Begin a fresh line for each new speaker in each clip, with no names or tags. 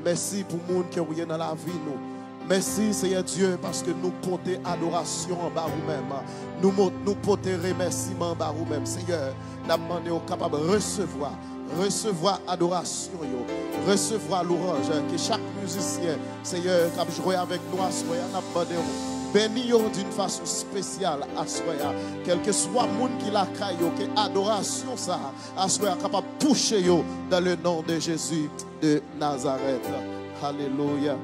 Merci pour le monde qui est dans la vie. Merci, Seigneur Dieu, parce que nous portons adoration en bas nous-mêmes. Nous portons remerciement en bas nous-mêmes. Seigneur, nous demandons capable de recevoir adoration, recevoir l'orange. Que chaque musicien, Seigneur, qui a joué avec nous à ce soir, nous demandons béni d'une façon spéciale à ce soir. Quel que soit le monde qui l'a caillé, que adoration ça, à ce soir, capable de toucher dans le nom de Jésus de Nazareth. Alléluia.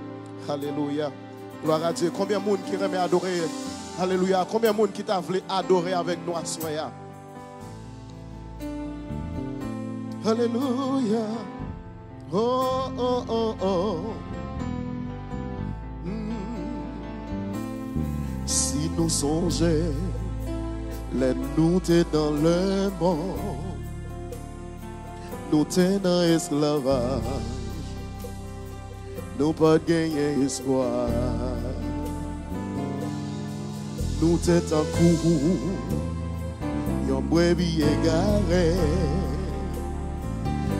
Alléluia. Gloire à Dieu. Combien de monde qui aime adorer? Alléluia. Combien de monde qui t'a voulu adorer avec nous à ce soir? Alléluia. Oh, oh, oh, oh. Si nous songeons, les nous t'es dans le monde, nous t'es dans l'esclavage. Nous pas gagner espoir. Nous t'es en courroux, yon brebis égaré,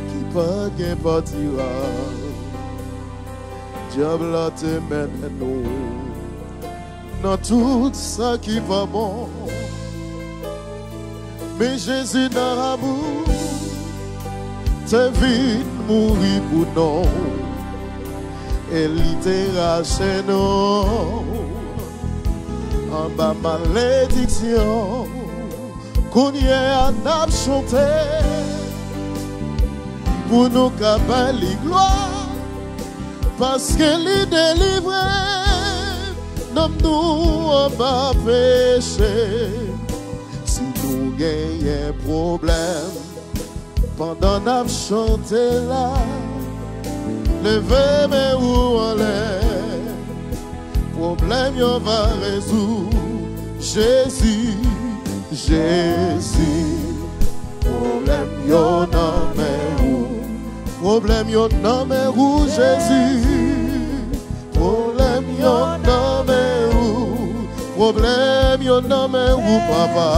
qui pas gagne partira. Diable a te mène nous dans tout ça qui va bon. Mais Jésus dans l'amour, te vite mourir pour nous. Et littérature non en bas malédiction qu'on y a n'a chanté pour nous capables gloire parce que les délivrer nomme nous en bas péché. Si nous gagnons problème pendant n'a chanté là, levez mes roues en l'air, problème y'en va résoudre. Jésus, Jésus, problème y'en a mes roues, problème y'en a mes roues. Jésus, problème y'en a mes roues, problème y'en a mes roues, papa,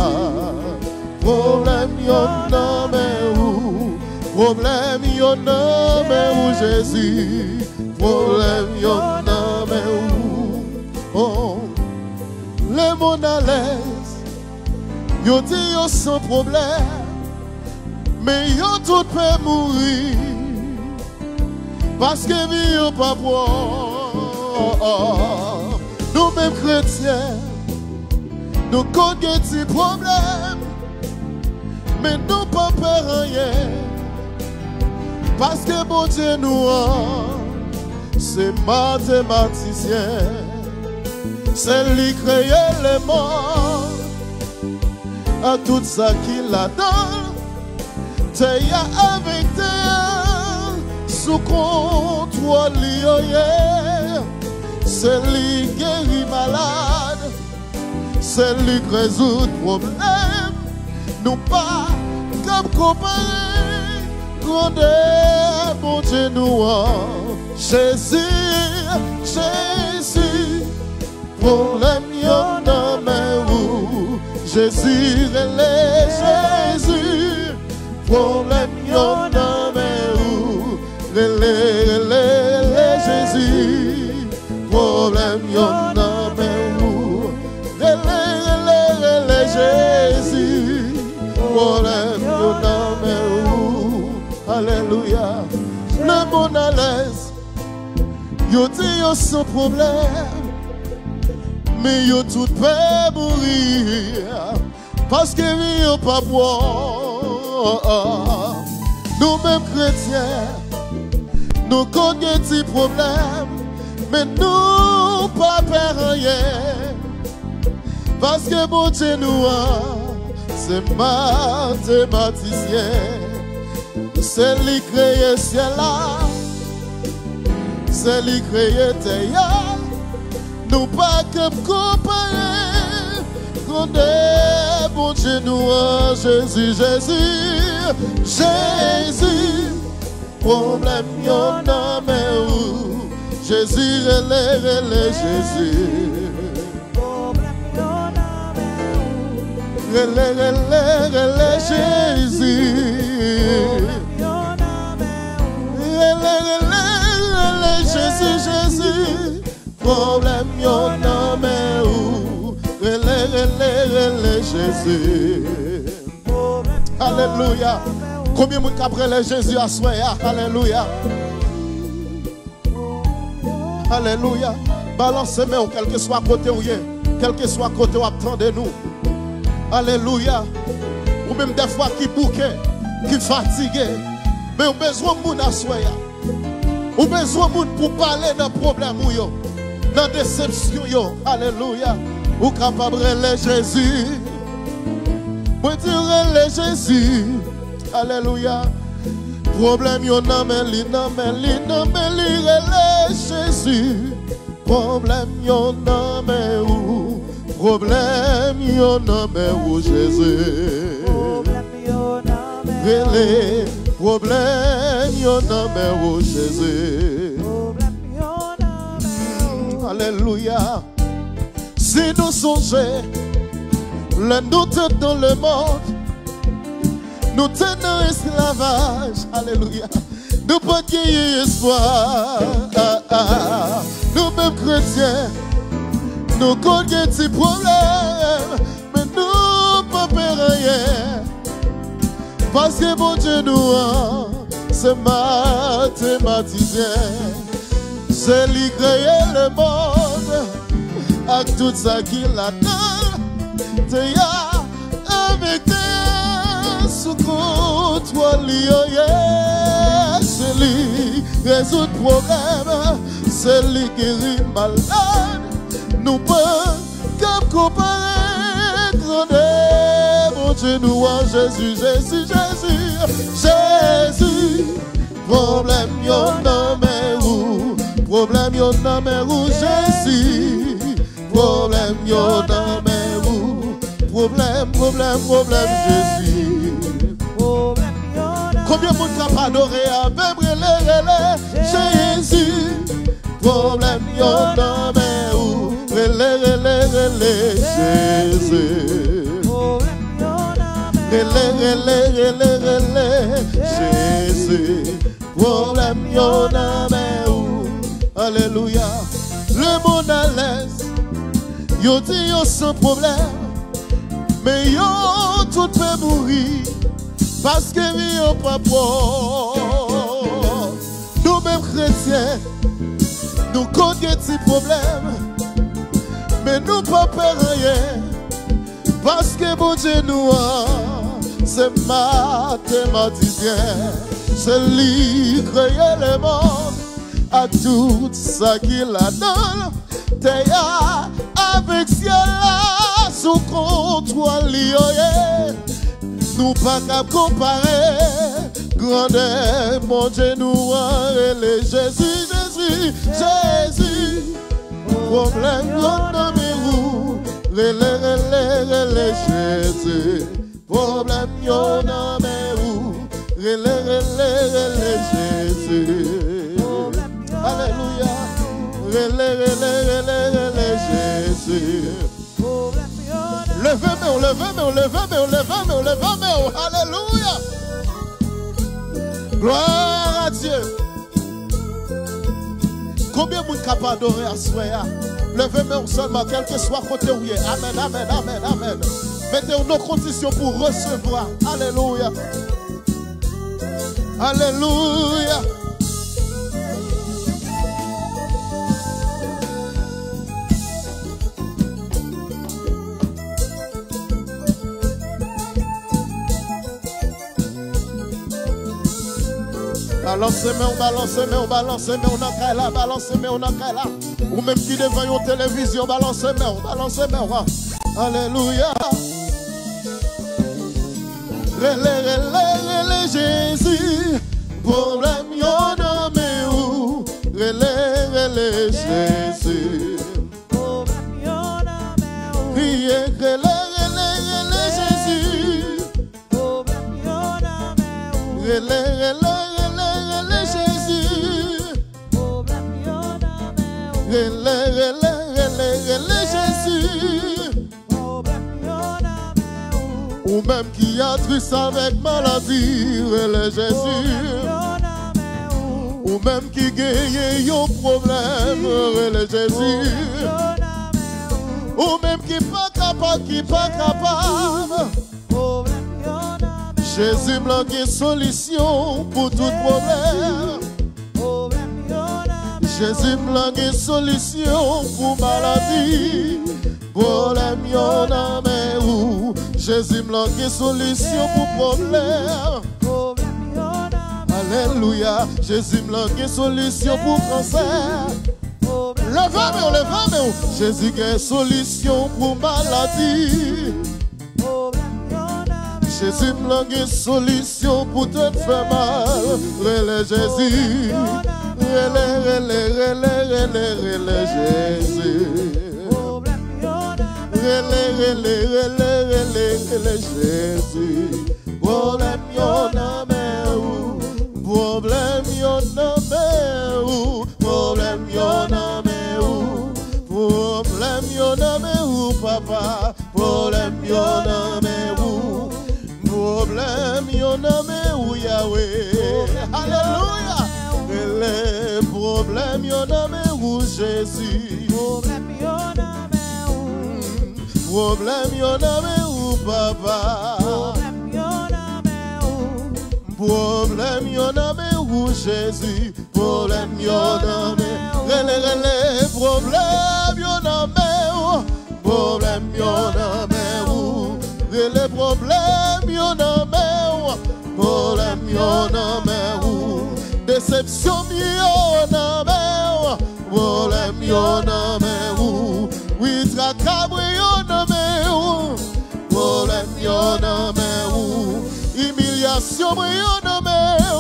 problème y'en a mes roues. Problème y'en a mais où Jésus, problème y'en a mais où. Oh, le monde à l'aise, y'en dit y'en sans problème, mais y'en tout peut mourir, parce que vie y'en pas bon. Nous mêmes chrétiens, nous connaissons des problèmes, mais nous pas peur rien. Parce que bon Dieu nous c'est mathématicien, c'est lui créer les morts, à tout ça qu'il a donné, t'es avec tes sous contrôle, c'est lui qui guérit malade, c'est lui qui résout le problème, nous pas comme comparer. Mon Dieu nous Jésus, Jésus, problème y'en a mais où Jésus, Jésus, problème y'en a mais où Jésus, problème y'en a mais où Jésus, problème y'en a mais où. Alléluia, le monde à l'aise, yo dit yo sans problème, mais yo tout peut mourir, parce que vi yo pas bon. Nous mêmes chrétiens, nous connaissons des problèmes, mais nous pas perdre rien, parce que bon Dieu nous c'est mathématicien. C'est lui créé ciel là, c'est lui créé terre. Nous pas que comparer, quand bon Dieu nous Jésus, Jésus, Jésus, problème y'en a mais où Jésus, relais Jésus, problème y'en a mais où relais Jésus. problème yo nan men ou. Relè Jésus. Alléluia. Combien de monde après les Jésus à soi? Alléluia. Alléluia. Balancez main quel que soit côté où quel que soit côté où attendez nous. Alléluia. Ou même des fois qui bouquet, qui fatigué, mais on besoin de monde à soi. On besoin de monde pour parler d'un problème ou yo, dans déception yo. Alléluia. Ou capable de Jésus. Moi dire le Jésus. Alléluia. Problème yo nan men li le Jésus. Problème yo nan men ou. Problème yo nan men ou Jésus. Relè problème yo nan men ou Jésus. Alléluia. Si nous songeons le nous dans le monde, nous tenons esclavage, alléluia. Nous ne pouvons pas espoir. Nous mêmes chrétiens, nous connaissons des problèmes, mais nous ne pouvons pas rien. Parce que mon Dieu nous a, c'est mathématicien. C'est lui qui a créé le monde, avec tout ça qu'il a donné. Avec tes sous contrôle, c'est lui qui résout le problème, c'est lui qui guérit malade. Nous ne pouvons pas comparer, mon Dieu nous a Jésus, Jésus, Jésus, Jésus. Problème yon nan men ou, problème yon nan men ou Jésus. Problème yon nan men ou, problème Jésus. Combien de monde capable adorer avec Jésus? Problème yon nan men ou, relè Jésus. Relè Jésus. Problème yon nan men ou. Alléluia. Le monde à l'aise. Yo dit yo sans problème. Mais yo tout peut mourir. Parce que yo pas bon. Nous-mêmes chrétiens, nous connaissons des problèmes. Mais nous pas peur rien. Parce que mon Dieu nous a, c'est mathématicien. C'est lui qui a créé le monde, à tout ça qu'il a donné. T'es avec ciel sous contrôle. Nous pas qu'à comparer. Grandeur, mon Dieu nous a, et Jésus, Jésus, Jésus. Problème dans mes roues. Relè Jésus. Problème yon nan men ou. Relè Jésus. Alléluia. Relè Jésus. Levez-moi. Alléluia. Gloire à Dieu. Combien de monde capable d'adorer à soi? Levez-moi seulement, quel que soit côté où il est. Amen, amen, amen, amen. Mettez nos conditions pour recevoir. Alléluia. Alléluia. Balancez-moi, on a là, balancez-moi, on a là. Ou même qui devant une télévision, balancez-moi. Alléluia. Relè Jésus. Problème yon nan men ou. Relè Jésus. Problème yon nan men ou. Relè Jésus. Problème yon nan men ou. Relè Jésus. Problème yon nan men ou. Relè Jésus. Problème yon nan men ou. Ou même qui a triste avec maladie, relè Jésus. ou même qui gagne un problème, relais Jésus. Ou même qui pas capable, Jésus m'a une solution pour tout problème. Jésus m'a une solution pour maladie. Problème y'en a mais où? Jésus m'a une solution pour problème. Alléluia. Jésus m'a une solution pour cancer. Levez-moi. Jésus a une solution pour maladie. Jésus m'a une solution pour te faire mal. Relais Jésus. Relais Jésus. Relais Jésus. Problème y'en a mais où? Problème y'en a mais où? Problème y'en a mais où? Problème y'en a mais où, papa? Problème y'en a mais où? Problème y'en a mais où, Yahweh? Alléluia! Les problèmes y'en a mais où, Jésus? Problème y'en a mais où? Problème y'en a mais où, papa? Problème y'en a mais où, Jésus? Problème y'en a mais où? Relais problème y'en a mais où? Problème y'en a mais où? Relais problème y'en a mais où? Problème y'en a mais où? Déception y'en a mais où? Problème y'en a mais où? Oui, tracabre y'en a mais où? Problème y'en a mais où? Humiliation y'en a mais où?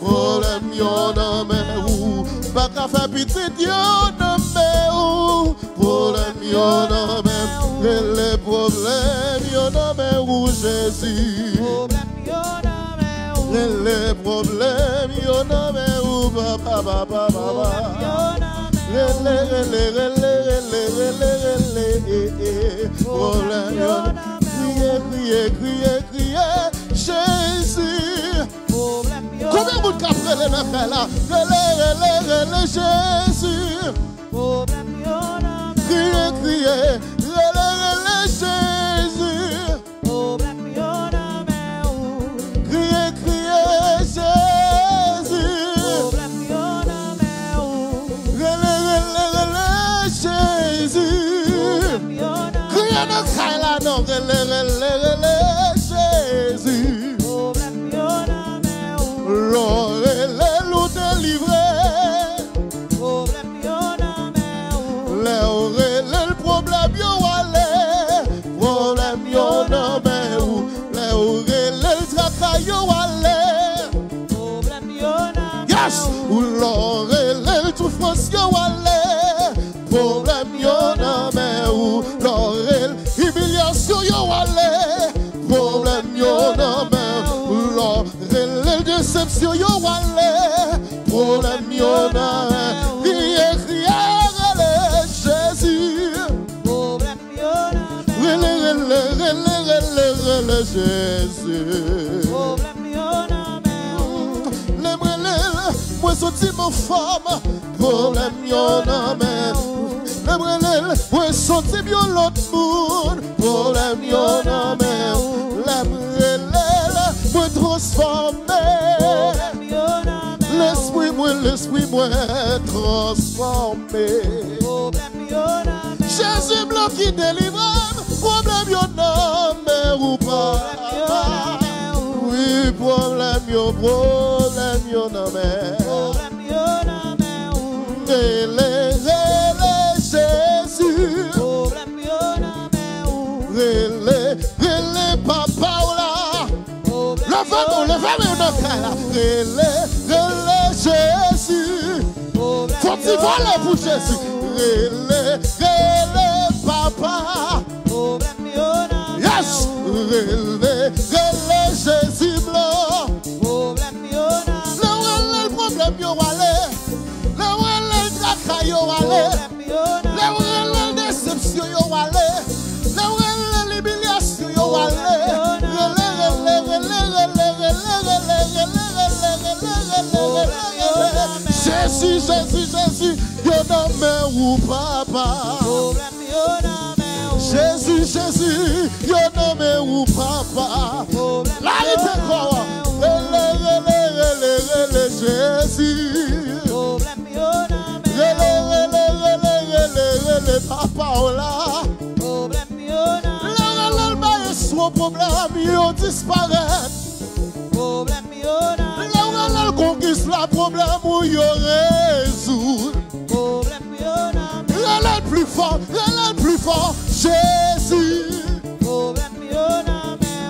Problème y'en a mais où? Pas qu'à faire petite y'en a mais où? Problème y'en a mais où? Et les problèmes y'en a mais où, Jésus? Problème y'en a mais où? Et les problèmes y'en a mais où? Papa. Problème y'en a crier, Jésus. Combien vous captez les nafres là? Relais Jésus. Crier, relais Jésus. Crier, Jésus. Relais Jésus. Crier dans Kaila, non, relais Jésus. L'or et les loups délivrés. L'or et le problème y'en allé. Problème y'en a mais où? L'or et le tracas y'en allé. Yes! L'or et le souffrance y'en allé. Problème y'en a mais où? L'or et l'humiliation y'en allé. Problème y'en a mais où? L'or et le déception y'en allé. Problème y'en a mais où? Jésus. Problème y'en a mais où? Jésus. Problème y'en a mais où? Moi sorti mon femme. Problème y'en a mais où? Moi sorti bien l'autre monde. Problème y'en a mais où? Moi transformé. L'esprit moi transformé. Jésus blanc qui délivre. Problème y'en a mais où, papa? Oui, problème y'en a mais où? Relais Jésus. Relais papa ou là. Levez-moi dans là. Relais Jésus. Faut-il voler pour Jésus? Relais papa. Yes. Relais Jésus blanc. Le problème y'en allé. Le tracas y'en allé. Le déception y'en allé. Le l'humiliation y'en allé. Jésus, Jésus, Jésus, yo nommé ou papa. Jésus, Jésus, yo nommé ou papa. La rite quoi? Jésus. Papa là. Son problème, il disparaît. Là où conquiste la problème, où il résout. Là le plus fort, là le plus fort, Jésus.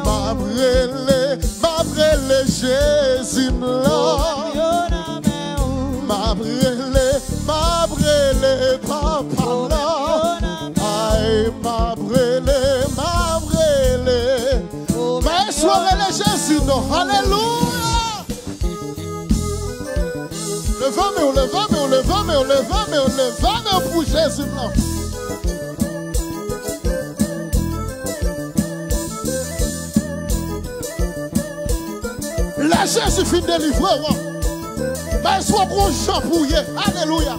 Ma brûlé, Jésus là. Ma brûlé, papa là. Aïe, ma brûlé. Mais soirée les Jésus, non, alléluia. Levez pour Jésus, non. La Jésus fin délivrer, mais soit gros champ pour y, alléluia.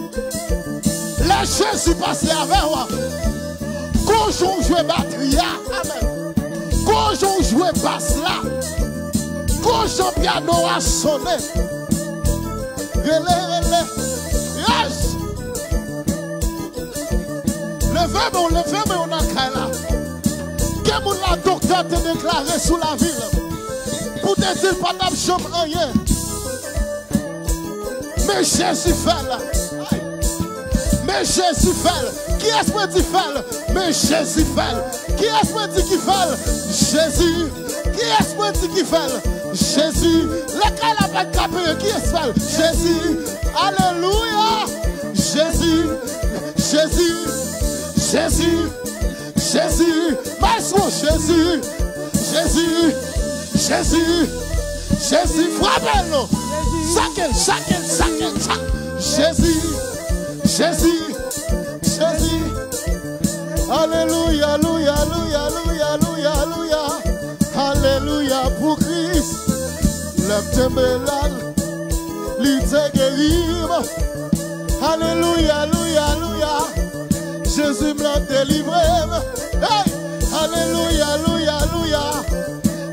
La Jésus passe avec moi. Quand je joue batterie, amen. Quand je joue basse là, quand je piano a sonné, yes. Levez-moi, on a là. Quel monde la docteur te déclaré sous la ville? Pour te dire pas de chambre rien. Mais Jésus fait là. Mais Jésus fait. Qui est-ce que tu fais? Mais Jésus fait. Qui est-ce que tu fais? Jésus. Qui est-ce que tu fais? Jésus. Lequel a pas capé? Qui est-ce que Jésus. Alléluia. Jésus. Jésus. Jésus. Jésus. Maestro Jésus. Jésus. Jésus. Jésus. Frappez-nous. Chacun. Jésus. Jésus. Jésus. Alléluia, alléluia, alléluia, alléluia, alléluia. Alléluia pour Christ. Le tembelal, l'ité guérir. Alléluia, alléluia, alléluia. Jésus m'a délivré. Hey! Alléluia, alléluia, alléluia.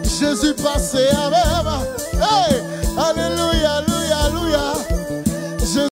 Jésus passé avec moi. Hey! Alléluia, alléluia.